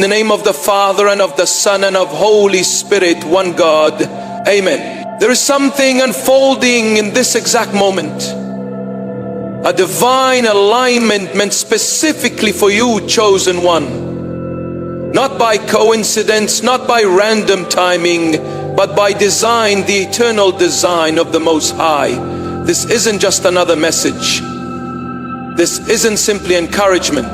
In the name of the Father, and of the Son, and of Holy Spirit, one God. Amen. There is something unfolding in this exact moment. A divine alignment meant specifically for you, chosen one. Not by coincidence, not by random timing, but by design, the eternal design of the Most High. This isn't just another message. This isn't simply encouragement.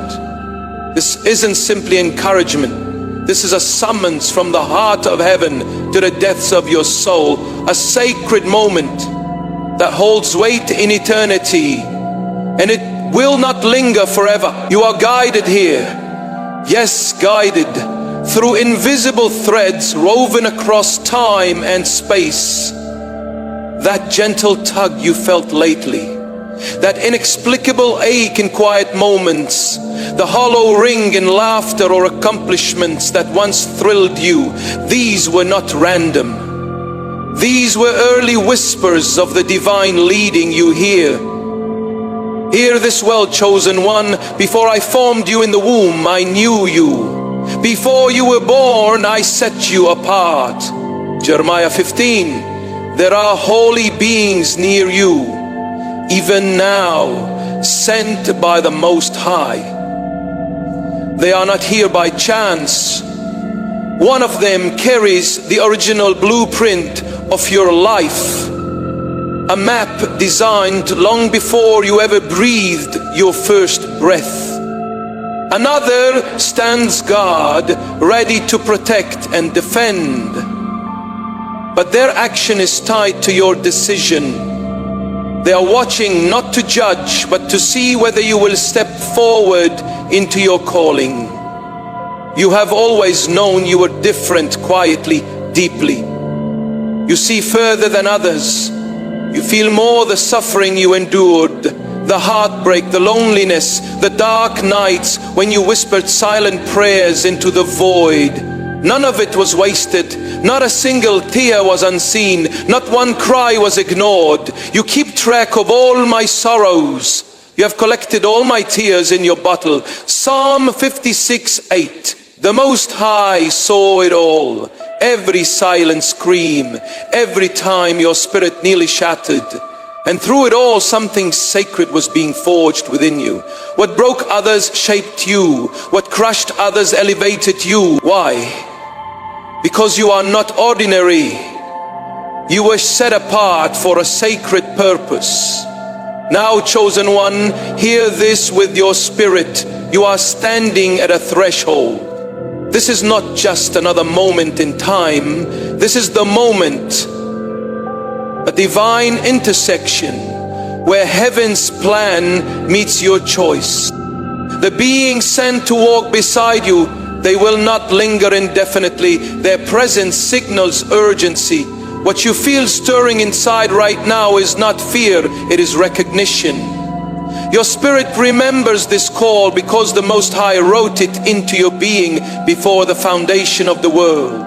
This isn't simply encouragement. This is a summons from the heart of heaven to the depths of your soul. A sacred moment that holds weight in eternity, and it will not linger forever. You are guided here. Yes, guided through invisible threads woven across time and space. That gentle tug you felt lately, that inexplicable ache in quiet moments, the hollow ring in laughter or accomplishments that once thrilled you, these were not random. These were early whispers of the divine leading you hear. Hear this well, chosen one. Before I formed you in the womb, I knew you. Before you were born, I set you apart. Jeremiah 15. There are holy beings near you, even now, sent by the Most High. They are not here by chance. One of them carries the original blueprint of your life, a map designed long before you ever breathed your first breath. Another stands guard, ready to protect and defend. But their action is tied to your decision. They are watching not to judge, but to see whether you will step forward into your calling. You have always known you were different, quietly, deeply. You see further than others. You feel more the suffering you endured, the heartbreak, the loneliness, the dark nights when you whispered silent prayers into the void. None of it was wasted. Not a single tear was unseen. Not one cry was ignored. You keep track of all my sorrows. You have collected all my tears in your bottle. Psalm 56:8. The Most High saw it all. Every silent scream, every time your spirit nearly shattered. And through it all, something sacred was being forged within you. What broke others shaped you. What crushed others elevated you. Why? Because you are not ordinary. You were set apart for a sacred purpose. Now, chosen one, hear this with your spirit. You are standing at a threshold. This is not just another moment in time. This is the moment, a divine intersection where heaven's plan meets your choice. The beings sent to walk beside you, they will not linger indefinitely. Their presence signals urgency. What you feel stirring inside right now is not fear, it is recognition. Your spirit remembers this call because the Most High wrote it into your being before the foundation of the world.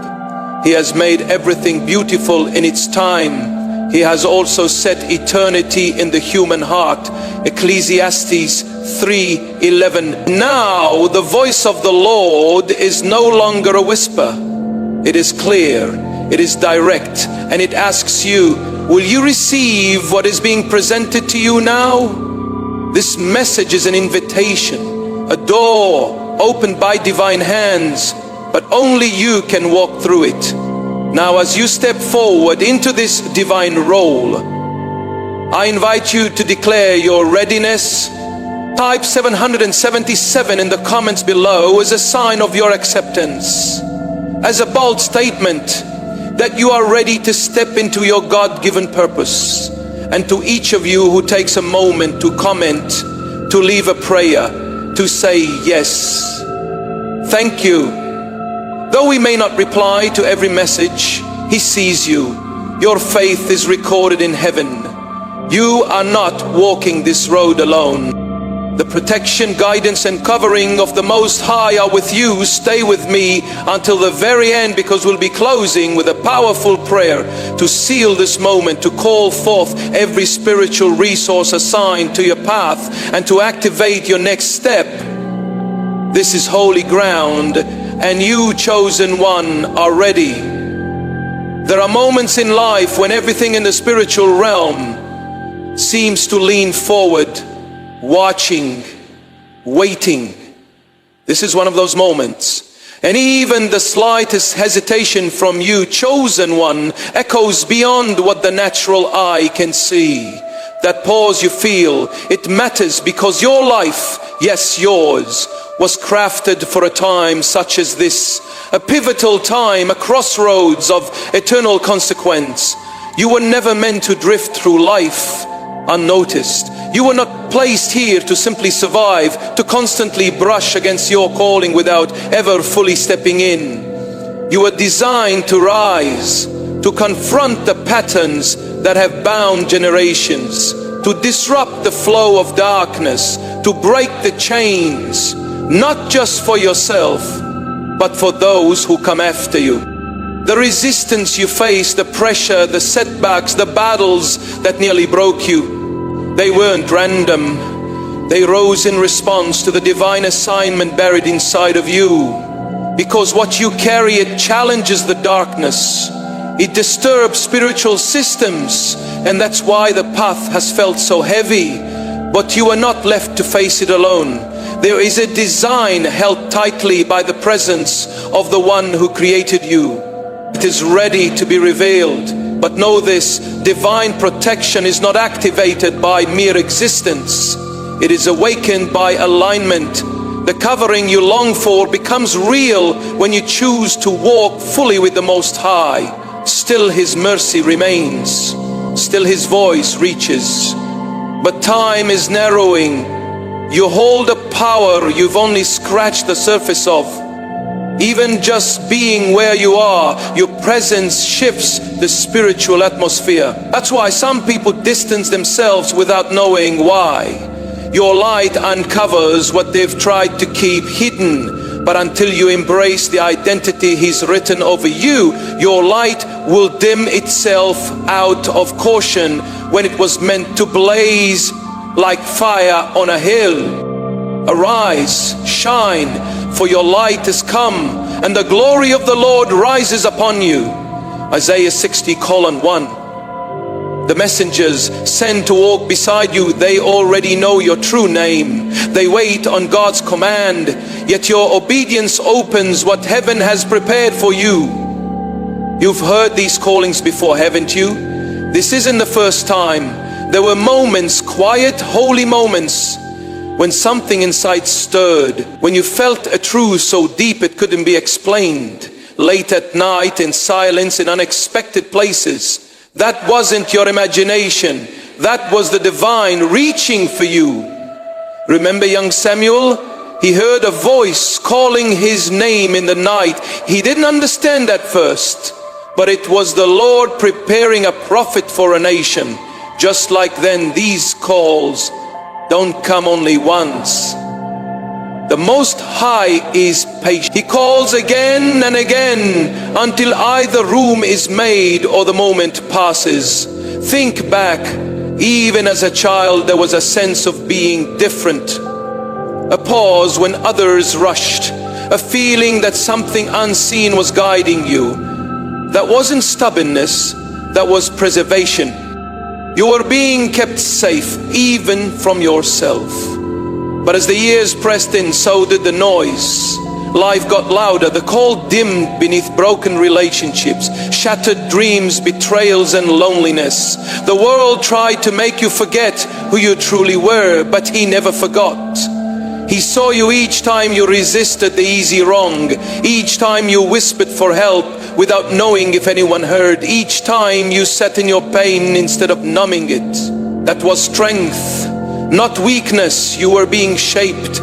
He has made everything beautiful in its time. He has also set eternity in the human heart. Ecclesiastes 3:11. Now the voice of the Lord is no longer a whisper. It is clear, it is direct, and it asks you, will you receive what is being presented to you now? This message is an invitation, a door opened by divine hands, but only you can walk through it. Now, as you step forward into this divine role, I invite you to declare your readiness. Type 777 in the comments below as a sign of your acceptance, as a bold statement that you are ready to step into your God-given purpose. And to each of you who takes a moment to comment, to leave a prayer, to say yes. Thank you. Though we may not reply to every message, He sees you. Your faith is recorded in heaven. You are not walking this road alone. The protection, guidance, and covering of the Most High are with you. Stay with me until the very end, because we'll be closing with a powerful prayer to seal this moment, to call forth every spiritual resource assigned to your path and to activate your next step. This is holy ground, and you, chosen one, are ready. There are moments in life when everything in the spiritual realm seems to lean forward, watching, waiting. This is one of those moments. And even the slightest hesitation from you, chosen one, echoes beyond what the natural eye can see. That pause you feel, it matters because your life, yes, yours, was crafted for a time such as this. A pivotal time, a crossroads of eternal consequence. You were never meant to drift through life unnoticed. You were not placed here to simply survive, to constantly brush against your calling without ever fully stepping in. You were designed to rise, to confront the patterns that have bound generations, to disrupt the flow of darkness, to break the chains, not just for yourself, but for those who come after you. The resistance you face, the pressure, the setbacks, the battles that nearly broke you, they weren't random. They rose in response to the divine assignment buried inside of you. Because what you carry, it challenges the darkness. It disturbs spiritual systems, and that's why the path has felt so heavy. But you are not left to face it alone. There is a design held tightly by the presence of the one who created you. It is ready to be revealed. But know this, divine protection is not activated by mere existence. It is awakened by alignment. The covering you long for becomes real when you choose to walk fully with the Most High. Still His mercy remains. Still His voice reaches. But time is narrowing. You hold a power you've only scratched the surface of. Even just being where you are, your presence shifts the spiritual atmosphere. That's why some people distance themselves without knowing why. Your light uncovers what they've tried to keep hidden. But until you embrace the identity He's written over you, your light will dim itself out of caution when it was meant to blaze like fire on a hill. Arise, shine, for your light has come, and the glory of the Lord rises upon you. Isaiah 60:1. The messengers sent to walk beside you, they already know your true name. They wait on God's command, yet your obedience opens what heaven has prepared for you. You've heard these callings before, haven't you? This isn't the first time. There were moments, quiet, holy moments, when something inside stirred, when you felt a truth so deep it couldn't be explained. Late at night, in silence, in unexpected places. That wasn't your imagination. That was the divine reaching for you. Remember young Samuel? He heard a voice calling his name in the night. He didn't understand at first, but it was the Lord preparing a prophet for a nation. Just like then, these calls don't come only once. The Most High is patient. He calls again and again until either room is made or the moment passes. Think back, even as a child there was a sense of being different. A pause when others rushed. A feeling that something unseen was guiding you. That wasn't stubbornness, that was preservation. You were being kept safe, even from yourself. But as the years pressed in, so did the noise. Life got louder, the call dimmed beneath broken relationships, shattered dreams, betrayals and loneliness. The world tried to make you forget who you truly were, but He never forgot. He saw you each time you resisted the easy wrong, each time you whispered for help without knowing if anyone heard, each time you sat in your pain instead of numbing it. That was strength, not weakness. You were being shaped.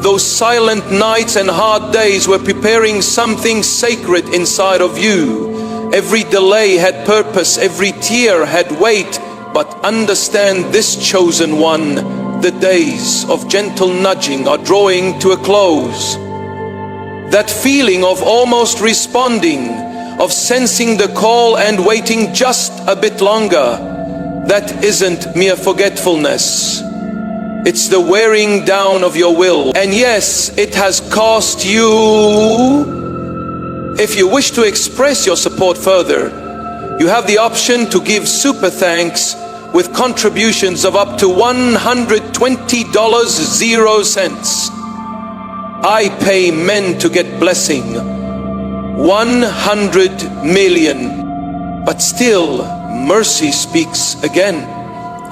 Those silent nights and hard days were preparing something sacred inside of you. Every delay had purpose, every tear had weight. But understand this, chosen one, the days of gentle nudging are drawing to a close. That feeling of almost responding, of sensing the call and waiting just a bit longer, that isn't mere forgetfulness. It's the wearing down of your will. And yes, it has cost you If you wish to express your support further, you have the option to give super thanks with contributions of up to $120.00. I pay men to get blessing, 100 million. But still, mercy speaks again.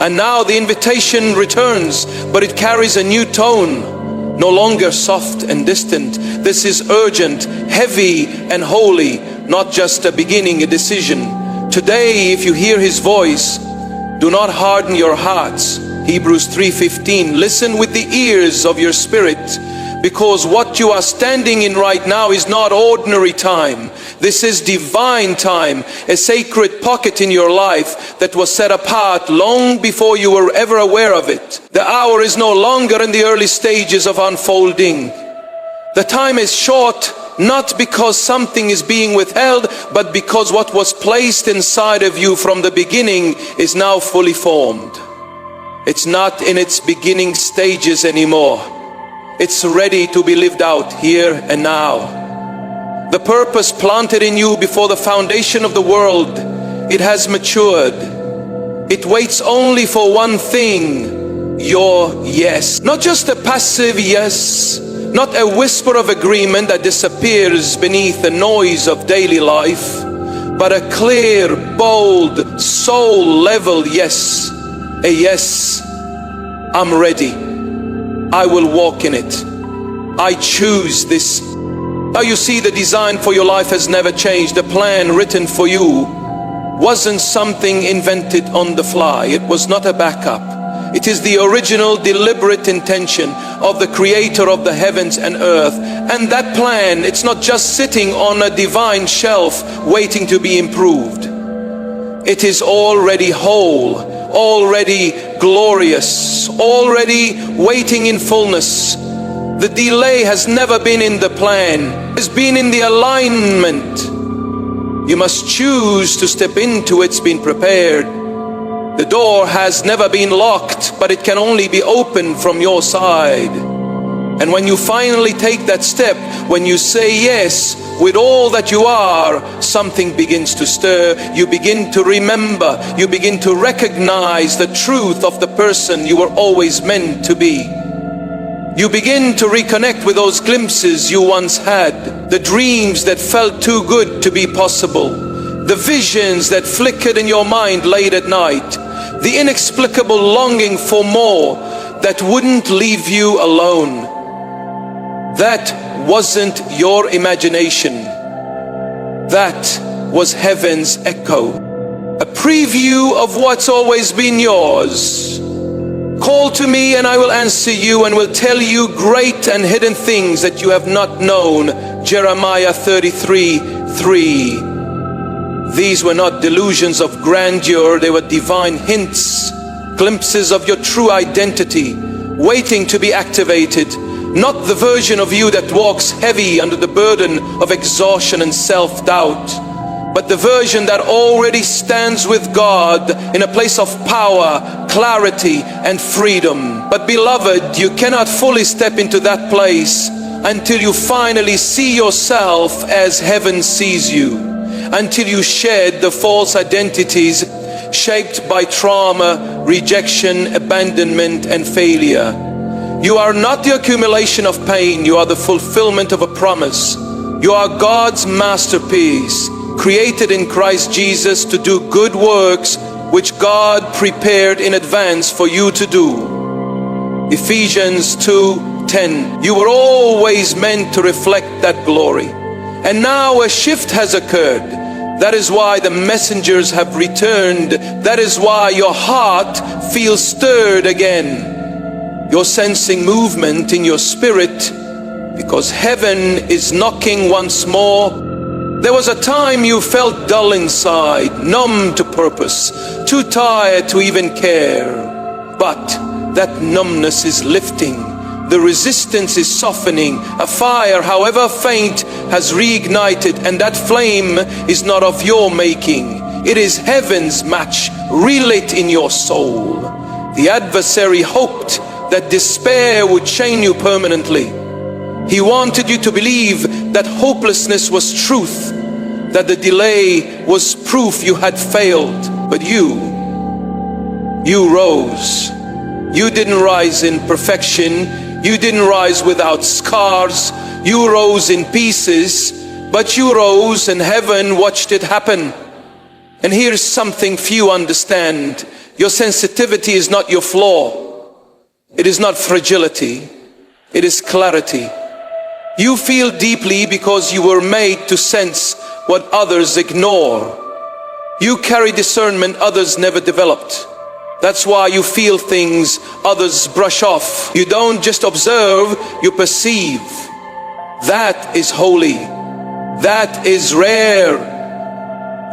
And now the invitation returns, but it carries a new tone. No longer soft and distant. This is urgent, heavy and holy, not just a beginning, a decision. Today, if you hear His voice, do not harden your hearts. Hebrews 3:15, listen with the ears of your spirit, because what you are standing in right now is not ordinary time. This is divine time, a sacred pocket in your life that was set apart long before you were ever aware of it. The hour is no longer in the early stages of unfolding. The time is short, not because something is being withheld, but because what was placed inside of you from the beginning is now fully formed. It's not in its beginning stages anymore. It's ready to be lived out here and now. The purpose planted in you before the foundation of the world, it has matured. It waits only for one thing, your yes. Not just a passive yes, not a whisper of agreement that disappears beneath the noise of daily life, but a clear, bold, soul-level yes. A yes, I'm ready. I will walk in it. I choose this. Now you see, the design for your life has never changed. The plan written for you wasn't something invented on the fly. It was not a backup. It is the original deliberate intention of the Creator of the heavens and earth. And that plan, it's not just sitting on a divine shelf waiting to be improved. It is already whole, already glorious, already waiting in fullness. The delay has never been in the plan. It's been in the alignment. You must choose to step into it. It's been prepared. The door has never been locked, but it can only be opened from your side. And when you finally take that step, when you say yes with all that you are, something begins to stir. You begin to remember. You begin to recognize the truth of the person you were always meant to be. You begin to reconnect with those glimpses you once had, the dreams that felt too good to be possible, the visions that flickered in your mind late at night, the inexplicable longing for more that wouldn't leave you alone. That wasn't your imagination. That was heaven's echo, a preview of what's always been yours. Call to me and I will answer you and will tell you great and hidden things that you have not known. Jeremiah 33:3. These were not delusions of grandeur, they were divine hints, glimpses of your true identity, waiting to be activated. Not the version of you that walks heavy under the burden of exhaustion and self-doubt, but the version that already stands with God in a place of power, clarity, and freedom. But beloved, you cannot fully step into that place until you finally see yourself as heaven sees you, until you shed the false identities shaped by trauma, rejection, abandonment, and failure. You are not the accumulation of pain, you are the fulfillment of a promise. You are God's masterpiece, created in Christ Jesus to do good works which God prepared in advance for you to do. Ephesians 2:10. You were always meant to reflect that glory. And now a shift has occurred. That is why the messengers have returned. That is why your heart feels stirred again. You're sensing movement in your spirit because heaven is knocking once more. There was a time you felt dull inside, numb to purpose, too tired to even care. But that numbness is lifting. The resistance is softening. A fire, however faint, has reignited, and that flame is not of your making. It is heaven's match, relit in your soul. The adversary hoped that despair would chain you permanently. He wanted you to believe that hopelessness was truth, that the delay was proof you had failed. But you rose. You didn't rise in perfection. You didn't rise without scars. You rose in pieces, but you rose and heaven watched it happen. And here's something few understand. Your sensitivity is not your flaw. It is not fragility. It is clarity. You feel deeply because you were made to sense what others ignore. You carry discernment others never developed. That's why you feel things others brush off. You don't just observe, you perceive. That is holy. That is rare.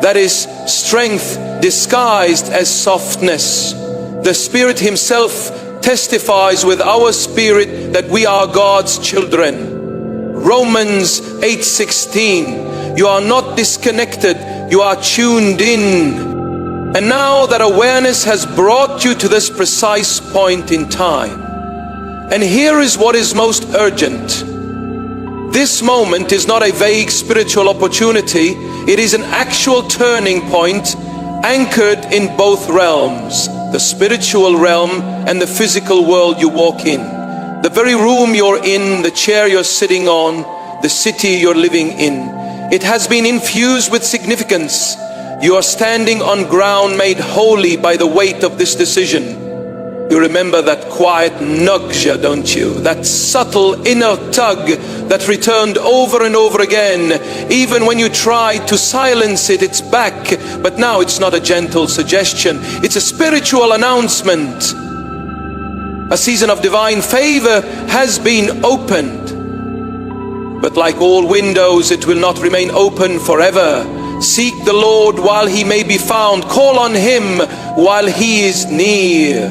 That is strength disguised as softness. The Spirit Himself testifies with our spirit that we are God's children. Romans 8:16. You are not disconnected, you are tuned in. And now that awareness has brought you to this precise point in time, and here is what is most urgent. This moment is not a vague spiritual opportunity. It is an actual turning point anchored in both realms, the spiritual realm and the physical world you walk in. The very room you're in, the chair you're sitting on, the city you're living in. It has been infused with significance. You are standing on ground made holy by the weight of this decision. You remember that quiet nausea, don't you? That subtle inner tug that returned over and over again. Even when you tried to silence it, it's back. But now it's not a gentle suggestion. It's a spiritual announcement. A season of divine favor has been opened. But like all windows, it will not remain open forever. Seek the Lord while He may be found. Call on Him while He is near.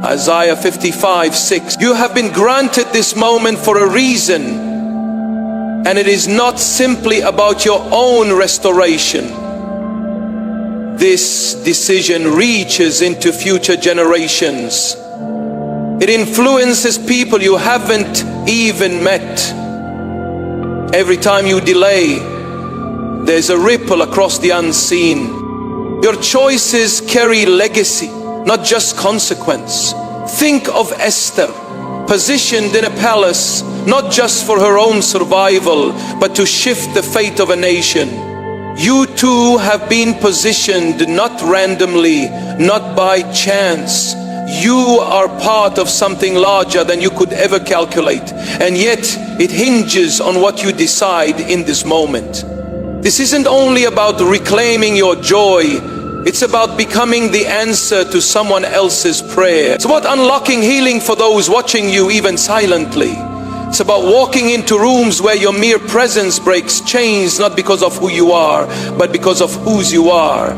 Isaiah 55:6. You have been granted this moment for a reason. And it is not simply about your own restoration. This decision reaches into future generations. It influences people you haven't even met. Every time you delay, there's a ripple across the unseen. Your choices carry legacy, not just consequence. Think of Esther, positioned in a palace, not just for her own survival, but to shift the fate of a nation. You too have been positioned not randomly, not by chance. You are part of something larger than you could ever calculate. And yet it hinges on what you decide in this moment. This isn't only about reclaiming your joy. It's about becoming the answer to someone else's prayer. It's about unlocking healing for those watching you even silently. It's about walking into rooms where your mere presence breaks chains, not because of who you are, but because of whose you are.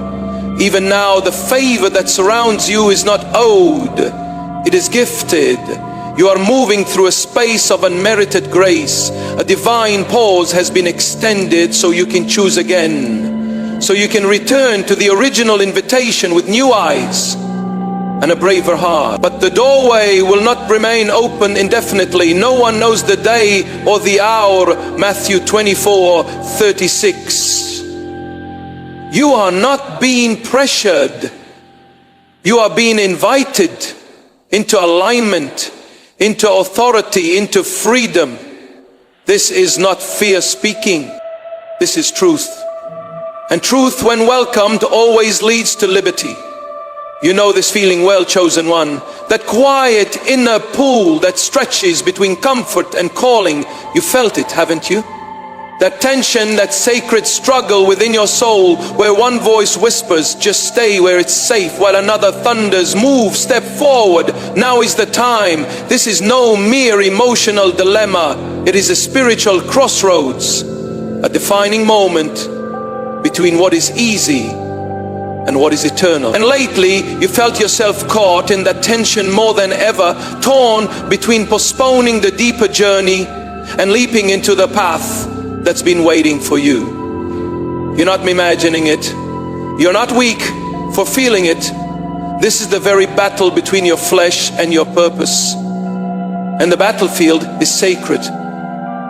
Even now, the favor that surrounds you is not owed, it is gifted. You are moving through a space of unmerited grace. A divine pause has been extended so you can choose again. So you can return to the original invitation with new eyes and a braver heart. But the doorway will not remain open indefinitely. No one knows the day or the hour. Matthew 24:36. You are not being pressured. You are being invited into alignment, into authority, into freedom. This is not fear speaking. This is truth. And truth, when welcomed, always leads to liberty. You know this feeling well, chosen one. That quiet inner pool that stretches between comfort and calling. You felt it, haven't you? That tension, that sacred struggle within your soul, where one voice whispers, just stay where it's safe, while another thunders, move, step forward, now is the time. This is no mere emotional dilemma. It is a spiritual crossroads, a defining moment between what is easy and what is eternal. And lately, you felt yourself caught in that tension more than ever, torn between postponing the deeper journey and leaping into the path that's been waiting for you. You're not imagining it. You're not weak for feeling it. This is the very battle between your flesh and your purpose. And the battlefield is sacred.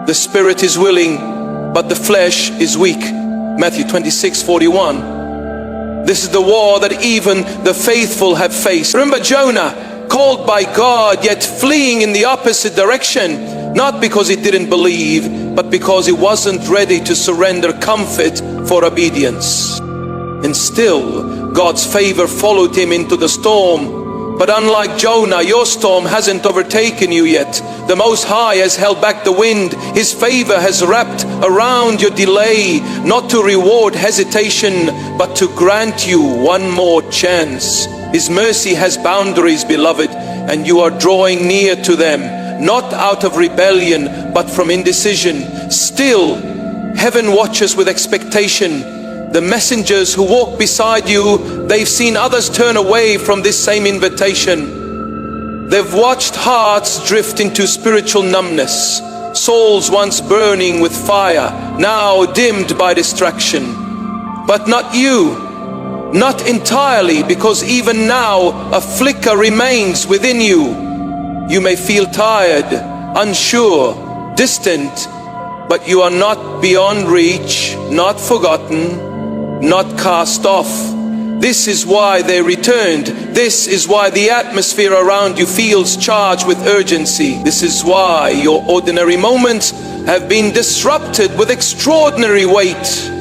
The spirit is willing, but the flesh is weak. Matthew 26:41. This is the war that even the faithful have faced. Remember Jonah, called by God, yet fleeing in the opposite direction, not because he didn't believe, but because he wasn't ready to surrender comfort for obedience. And still, God's favor followed him into the storm. But unlike Jonah, your storm hasn't overtaken you yet. The Most High has held back the wind. His favor has wrapped around your delay, not to reward hesitation, but to grant you one more chance. His mercy has boundaries, beloved, and you are drawing near to them, not out of rebellion, but from indecision. Still, heaven watches with expectation. The messengers who walk beside you, they've seen others turn away from this same invitation. They've watched hearts drift into spiritual numbness, souls once burning with fire, now dimmed by distraction. But not you, not entirely, because even now a flicker remains within you. You may feel tired, unsure, distant, but you are not beyond reach, not forgotten, not cast off. This is why they returned. This is why the atmosphere around you feels charged with urgency. This is why your ordinary moments have been disrupted with extraordinary weight.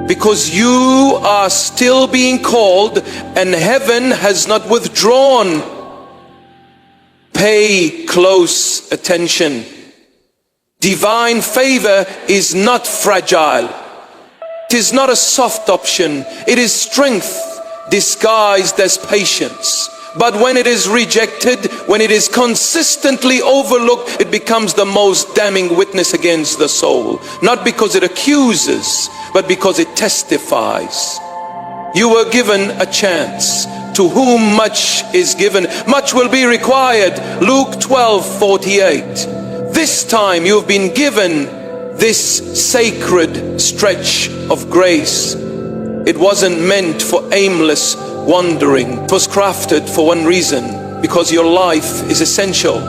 Because you are still being called and heaven has not withdrawn. Pay close attention. Divine favor is not fragile. It is not a soft option. It is strength disguised as patience. But when it is rejected, when it is consistently overlooked, it becomes the most damning witness against the soul. Not because it accuses, but because it testifies. You were given a chance. To whom much is given, much will be required. Luke 12:48. This time you've been given this sacred stretch of grace. It wasn't meant for aimless wandering. It was crafted for one reason, because your life is essential.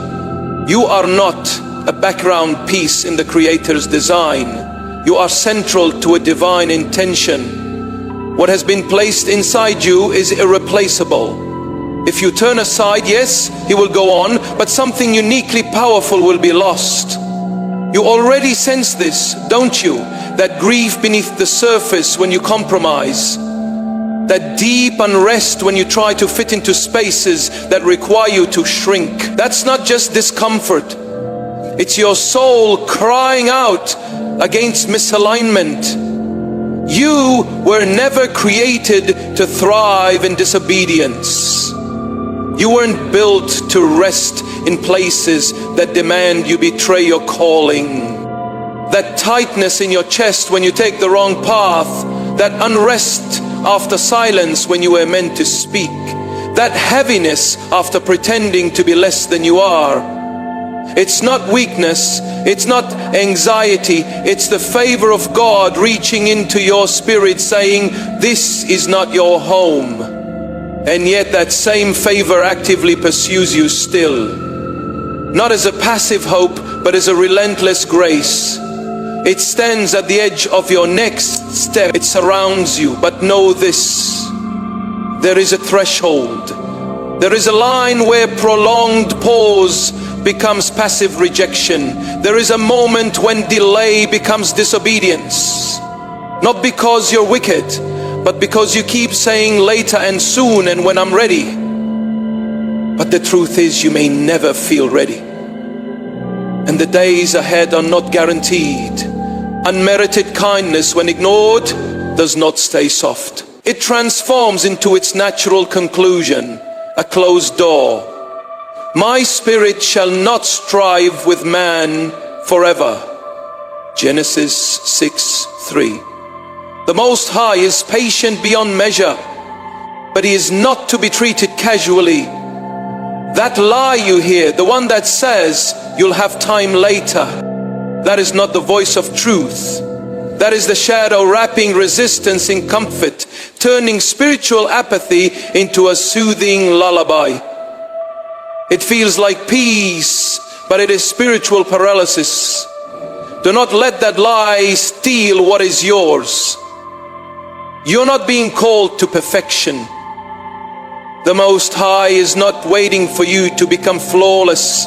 You are not a background piece in the Creator's design. You are central to a divine intention. What has been placed inside you is irreplaceable. If you turn aside, yes, He will go on, but something uniquely powerful will be lost. You already sense this, don't you? That grief beneath the surface when you compromise. That deep unrest when you try to fit into spaces that require you to shrink. That's not just discomfort. It's your soul crying out against misalignment. You were never created to thrive in disobedience. You weren't built to rest in places that demand you betray your calling. That tightness in your chest when you take the wrong path, that unrest after silence when you were meant to speak, that heaviness after pretending to be less than you are. It's not weakness, it's not anxiety, it's the favor of God reaching into your spirit saying, this is not your home. And yet that same favor actively pursues you still. Not as a passive hope, but as a relentless grace. It stands at the edge of your next step. It surrounds you. But know this, there is a threshold. There is a line where prolonged pause becomes passive rejection. There is a moment when delay becomes disobedience. Not because you're wicked, but because you keep saying later and soon and when I'm ready. But the truth is, you may never feel ready. And the days ahead are not guaranteed. Unmerited kindness, when ignored, does not stay soft. It transforms into its natural conclusion, a closed door. My spirit shall not strive with man forever. Genesis 6:3. The Most High is patient beyond measure, but He is not to be treated casually. That lie you hear, the one that says you'll have time later, that is not the voice of truth. That is the shadow wrapping resistance in comfort, turning spiritual apathy into a soothing lullaby. It feels like peace, but it is spiritual paralysis. Do not let that lie steal what is yours. You're not being called to perfection. The Most High is not waiting for you to become flawless.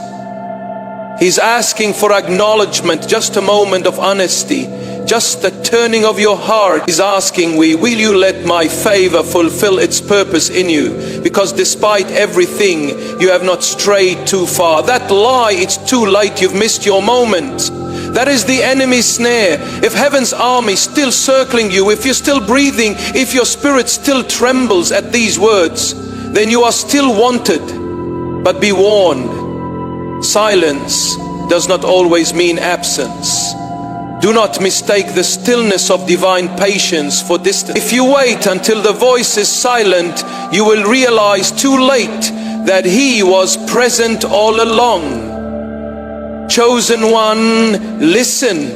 He's asking for acknowledgement, just a moment of honesty, just the turning of your heart. He's asking, will you let my favor fulfill its purpose in you? Because despite everything, you have not strayed too far. That lie, it's too late, you've missed your moment. That is the enemy's snare. If heaven's army still circling you, if you're still breathing, if your spirit still trembles at these words, then you are still wanted. But be warned, silence does not always mean absence. Do not mistake the stillness of divine patience for distance. If you wait until the voice is silent, you will realize too late that He was present all along. Chosen one, listen.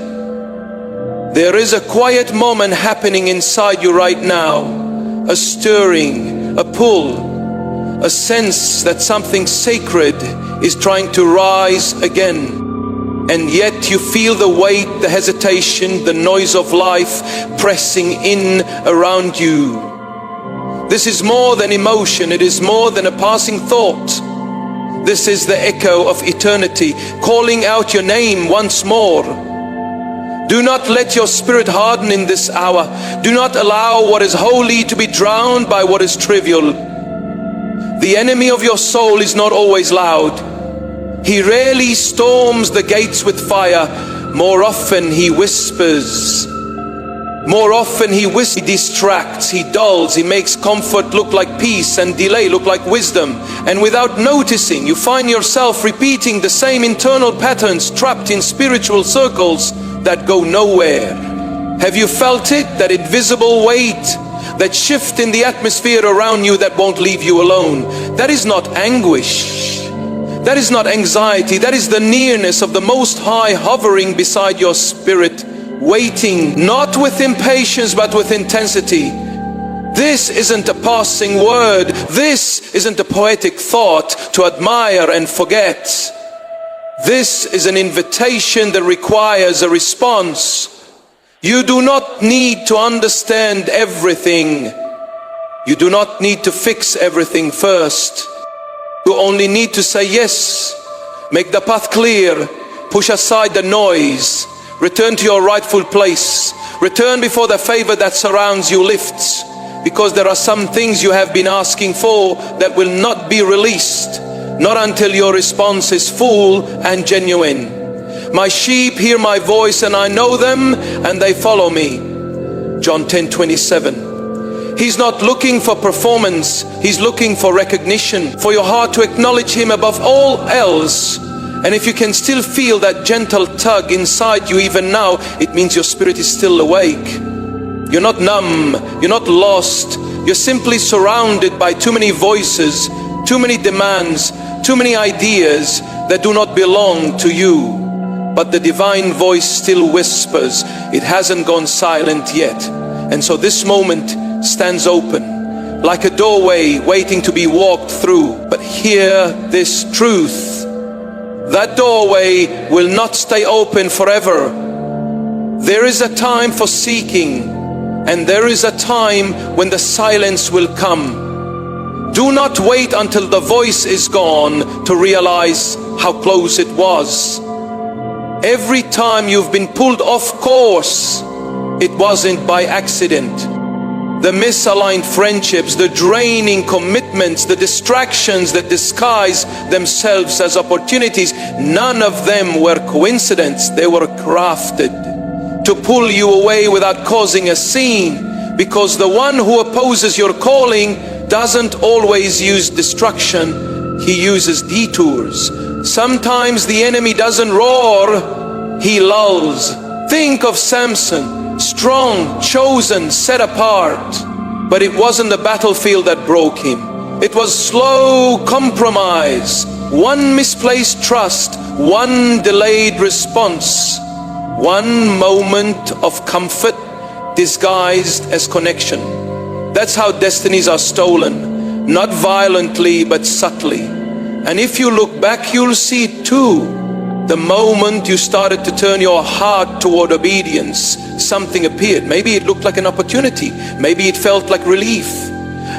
There is a quiet moment happening inside you right now. A stirring, a pull, a sense that something sacred is trying to rise again. And yet you feel the weight, the hesitation, the noise of life pressing in around you. This is more than emotion, it is more than a passing thought. This is the echo of eternity calling out your name once more. Do not let your spirit harden in this hour. Do not allow what is holy to be drowned by what is trivial. The enemy of your soul is not always loud. He rarely storms the gates with fire. More often he whispers. More often he distracts, he dulls, he makes comfort look like peace and delay look like wisdom. And without noticing, you find yourself repeating the same internal patterns, trapped in spiritual circles that go nowhere. Have you felt it? That invisible weight, that shift in the atmosphere around you that won't leave you alone. That is not anguish. That is not anxiety. That is the nearness of the Most High hovering beside your spirit, waiting, not with impatience but with intensity. This isn't a passing word. This isn't a poetic thought to admire and forget. This is an invitation that requires a response. You do not need to understand everything. You do not need to fix everything first. You only need to say yes. Make the path clear. Push aside the noise. Return to your rightful place. Return before the favor that surrounds you lifts. Because there are some things you have been asking for that will not be released, not until your response is full and genuine. My sheep hear my voice and I know them and they follow me. John 10:27. He's not looking for performance. He's looking for recognition, for your heart to acknowledge Him above all else. And if you can still feel that gentle tug inside you even now, it means your spirit is still awake. You're not numb, you're not lost. You're simply surrounded by too many voices, too many demands, too many ideas that do not belong to you. But the divine voice still whispers. It hasn't gone silent yet. And so this moment stands open like a doorway waiting to be walked through. But hear this truth. That doorway will not stay open forever. There is a time for seeking, and there is a time when the silence will come. Do not wait until the voice is gone to realize how close it was. Every time you've been pulled off course, it wasn't by accident. The misaligned friendships, the draining commitments, the distractions that disguise themselves as opportunities, none of them were coincidence. They were crafted to pull you away without causing a scene, because the one who opposes your calling doesn't always use destruction. He uses detours. Sometimes the enemy doesn't roar, he lulls. Think of Samson. Strong, chosen, set apart. But it wasn't the battlefield that broke him. It was slow compromise, one misplaced trust, one delayed response, one moment of comfort disguised as connection. That's how destinies are stolen, not violently but subtly. And if you look back, you'll see it too. The moment you started to turn your heart toward obedience, something appeared. Maybe it looked like an opportunity. Maybe it felt like relief.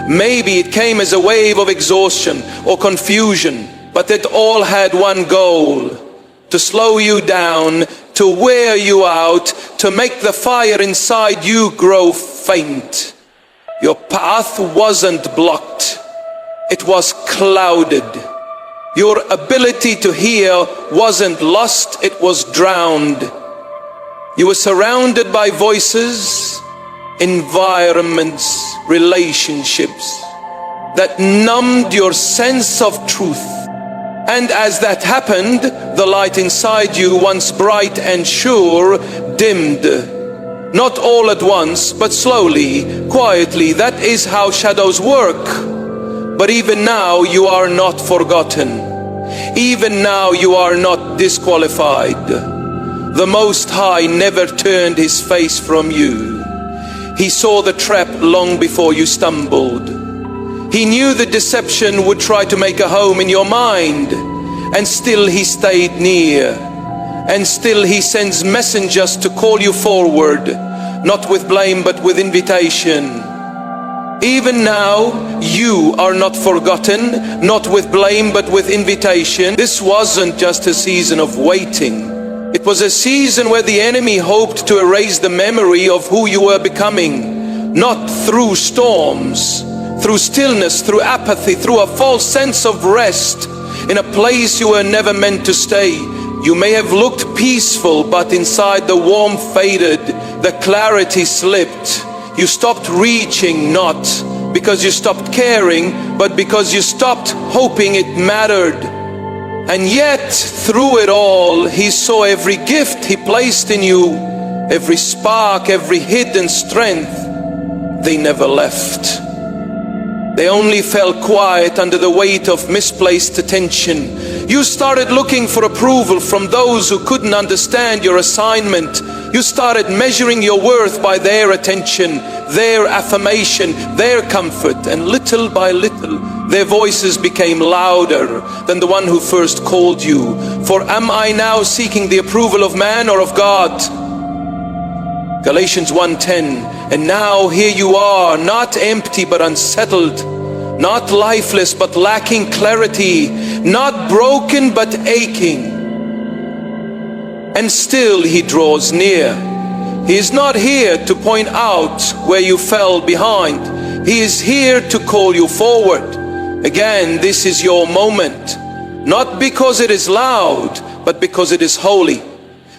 Maybe it came as a wave of exhaustion or confusion. But it all had one goal: to slow you down, to wear you out, to make the fire inside you grow faint. Your path wasn't blocked. It was clouded. Your ability to hear wasn't lost, it was drowned. You were surrounded by voices, environments, relationships that numbed your sense of truth. And as that happened, the light inside you, once bright and sure, dimmed. Not all at once, but slowly, quietly. That is how shadows work. But even now you are not forgotten. Even now you are not disqualified. The Most High never turned his face from you. He saw the trap long before you stumbled. He knew the deception would try to make a home in your mind, and still he stayed near. And still he sends messengers to call you forward, not with blame but with invitation. Even now, you are not forgotten, not with blame but with invitation. This wasn't just a season of waiting. It was a season where the enemy hoped to erase the memory of who you were becoming, not through storms, through stillness, through apathy, through a false sense of rest in a place you were never meant to stay. You may have looked peaceful, but inside the warmth faded, the clarity slipped. You stopped reaching, not because you stopped caring, but because you stopped hoping it mattered. And yet, through it all, he saw every gift he placed in you, every spark, every hidden strength. They never left. They only fell quiet under the weight of misplaced attention. You started looking for approval from those who couldn't understand your assignment. You started measuring your worth by their attention, their affirmation, their comfort, and little by little, their voices became louder than the one who first called you. For am I now seeking the approval of man or of God? Galatians 1:10. And now here you are, not empty but unsettled, not lifeless but lacking clarity, not broken but aching. And still he draws near. He is not here to point out where you fell behind. He is here to call you forward. Again, this is your moment, not because it is loud, but because it is holy.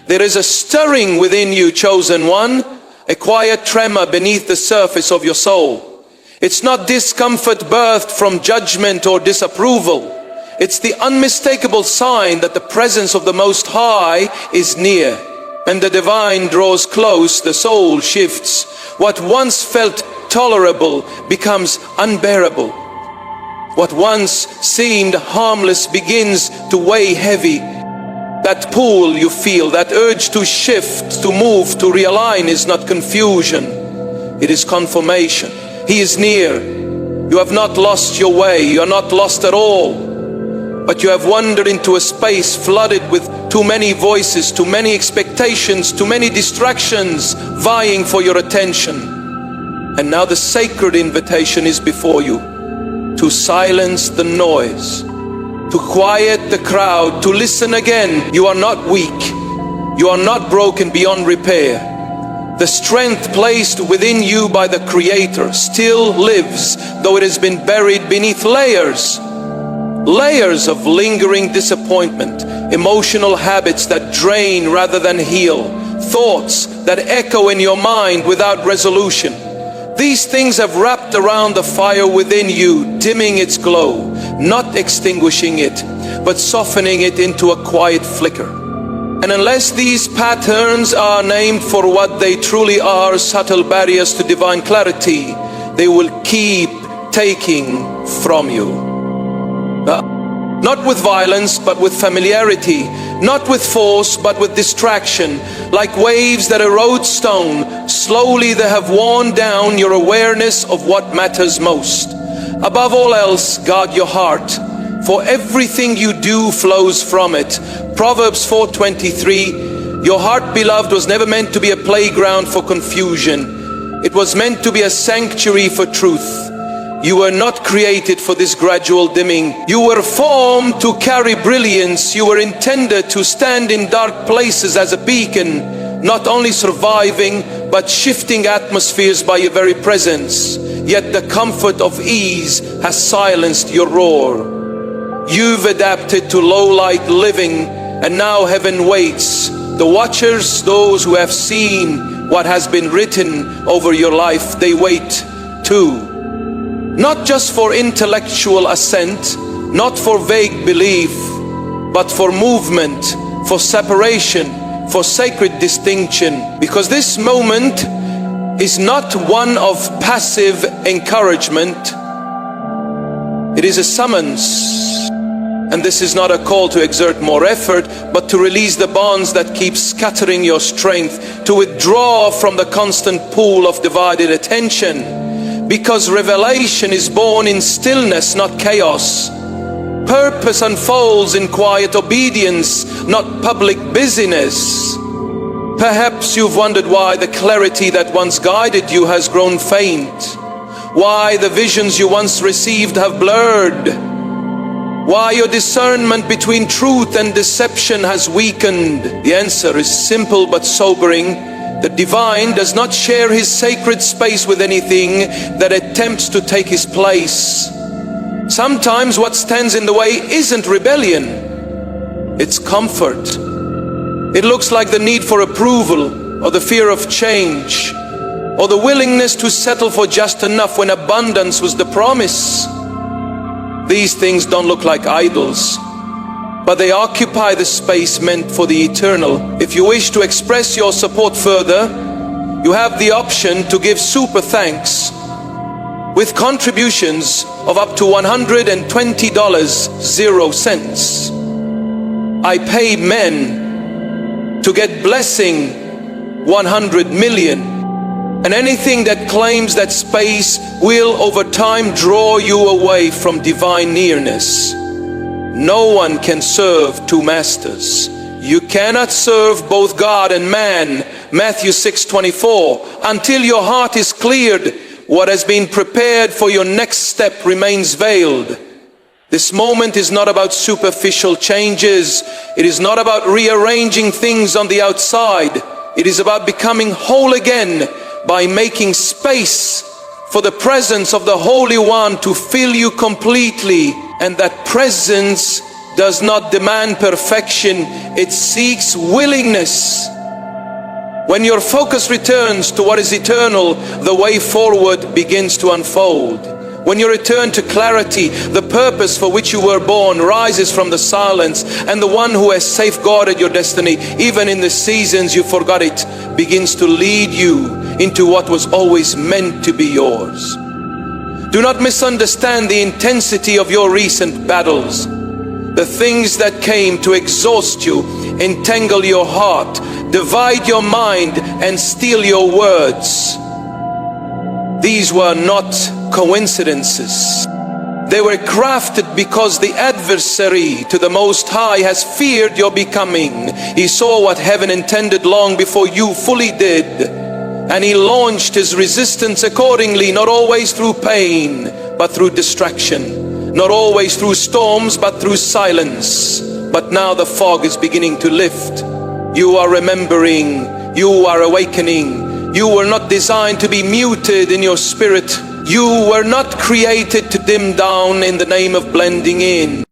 There is a stirring within you, chosen one, a quiet tremor beneath the surface of your soul. It's not discomfort birthed from judgment or disapproval. It's the unmistakable sign that the presence of the Most High is near. When the divine draws close, the soul shifts. What once felt tolerable becomes unbearable. What once seemed harmless begins to weigh heavy. That pull you feel, that urge to shift, to move, to realign is not confusion. It is confirmation. He is near. You have not lost your way. You are not lost at all. But you have wandered into a space flooded with too many voices, too many expectations, too many distractions vying for your attention. And now the sacred invitation is before you, to silence the noise, to quiet the crowd, to listen again. You are not weak. You are not broken beyond repair. The strength placed within you by the Creator still lives, though it has been buried beneath layers. Layers of lingering disappointment, emotional habits that drain rather than heal, thoughts that echo in your mind without resolution. These things have wrapped around the fire within you, dimming its glow, not extinguishing it, but softening it into a quiet flicker. And unless these patterns are named for what they truly are, subtle barriers to divine clarity, they will keep taking from you. Not with violence, but with familiarity. Not with force, but with distraction. Like waves that erode stone, slowly they have worn down your awareness of what matters most. Above all else, guard your heart. for everything you do flows from it. Proverbs 4:23, your heart, beloved, was never meant to be a playground for confusion. It was meant to be a sanctuary for truth. You were not created for this gradual dimming. You were formed to carry brilliance. You were intended to stand in dark places as a beacon, not only surviving, but shifting atmospheres by your very presence. Yet the comfort of ease has silenced your roar. You've adapted to low-light living, and now heaven waits. The watchers, those who have seen what has been written over your life, they wait too. Not just for intellectual assent, not for vague belief, but for movement, for separation, for sacred distinction. Because this moment is not one of passive encouragement. It is a summons. And this is not a call to exert more effort, but to release the bonds that keep scattering your strength, to withdraw from the constant pool of divided attention. Because revelation is born in stillness, not chaos. Purpose unfolds in quiet obedience, not public busyness. Perhaps you've wondered why the clarity that once guided you has grown faint. Why the visions you once received have blurred. Why your discernment between truth and deception has weakened. The answer is simple but sobering. The divine does not share his sacred space with anything that attempts to take his place. Sometimes what stands in the way isn't rebellion, it's comfort. It looks like the need for approval, or the fear of change, or the willingness to settle for just enough when abundance was the promise. These things don't look like idols, but they occupy the space meant for the eternal. If you wish to express your support further, you have the option to give super thanks with contributions of up to $120.00. I pay men to get blessing 100 million. And anything that claims that space will over time draw you away from divine nearness. No one can serve two masters. You cannot serve both God and man. Matthew 6:24. Until your heart is cleared, what has been prepared for your next step remains veiled. This moment is not about superficial changes. It is not about rearranging things on the outside. It is about becoming whole again by making space for the presence of the Holy One to fill you completely. And that presence does not demand perfection, it seeks willingness. When your focus returns to what is eternal, the way forward begins to unfold. When you return to clarity, the purpose for which you were born rises from the silence, and the one who has safeguarded your destiny, even in the seasons you forgot it, begins to lead you into what was always meant to be yours. Do not misunderstand the intensity of your recent battles. The things that came to exhaust you, entangle your heart, divide your mind, and steal your words. These were not coincidences. They were crafted because the adversary to the Most High has feared your becoming. He saw what heaven intended long before you fully did. And he launched his resistance accordingly, not always through pain, but through distraction. Not always through storms, but through silence. But now the fog is beginning to lift. You are remembering, you are awakening. You were not designed to be muted in your spirit. You were not created to dim down in the name of blending in.